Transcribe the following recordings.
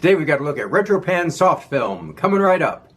Today we've got a look at RETROPAN Soft film, coming right up.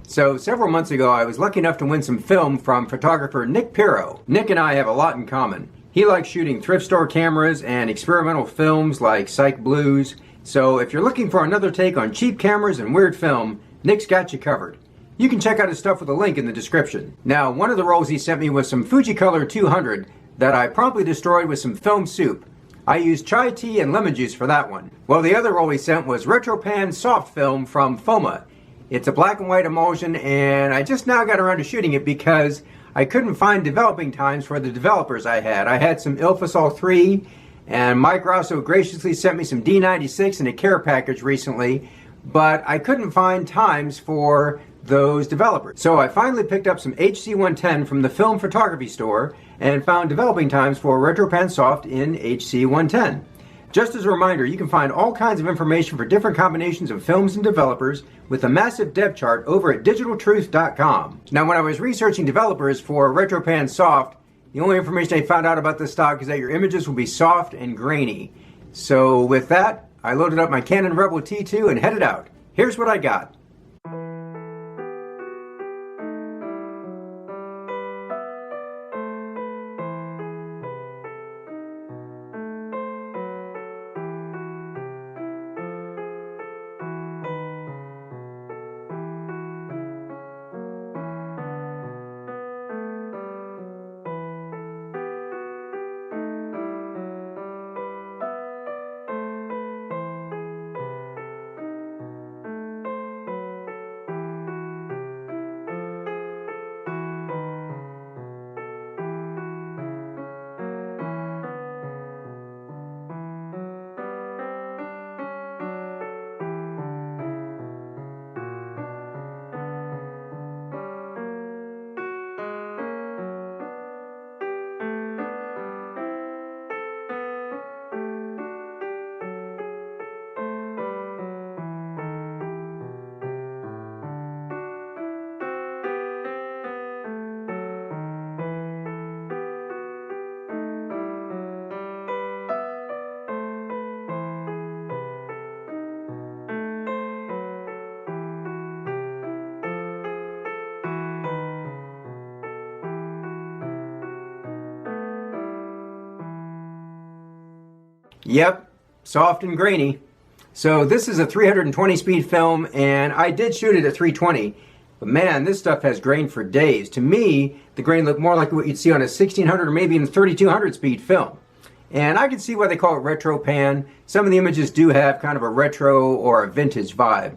So several months ago I was lucky enough to win some film from photographer Nick Pirro. Nick and I have a lot in common. He likes shooting thrift store cameras and experimental films like Psych Blues. So if you're looking for another take on cheap cameras and weird film, Nick's got you covered. You can check out his stuff with a link in the description. Now, one of the rolls he sent me was some Fujicolor 200 that I promptly destroyed with some film soup. I used chai tea and lemon juice for that one. Well, the other roll he sent was RETROPAN Soft film from FOMA. It's a black and white emulsion, and I just now got around to shooting it because I couldn't find developing times for the developers I had. I had some Ilfosol 3, and Mike Rosso graciously sent me some D96 in a care package recently, but I couldn't find times for those developers. So I finally picked up some HC110 from the film photography store and found developing times for RETROPAN Soft in HC110. Just as a reminder, you can find all kinds of information for different combinations of films and developers with a massive dev chart over at digitaltruth.com. Now, when I was researching developers for RETROPAN Soft, the only information I found out about this stock is that your images will be soft and grainy. So with that, I loaded up my Canon Rebel T2 and headed out. Here's what I got. Yep, soft and grainy. So this is a 320 speed film, and I did shoot it at 320, but man, this stuff has grain for days. To me, the grain looked more like what you'd see on a 1600 or maybe even 3200 speed film. And I can see why they call it RETROPAN. Some of the images do have kind of a retro or a vintage vibe.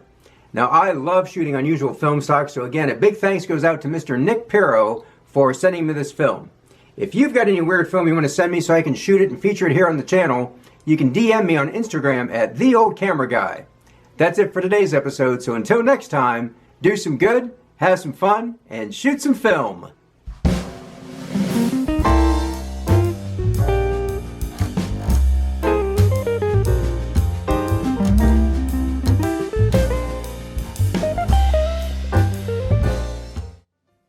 Now, I love shooting unusual film stock, so again, a big thanks goes out to Mr. Nick Pirro for sending me this film. If you've got any weird film you want to send me so I can shoot it and feature it here on the channel, you can DM me on Instagram at TheOldCameraGuy. That's it for today's episode, so until next time, do some good, have some fun, and shoot some film.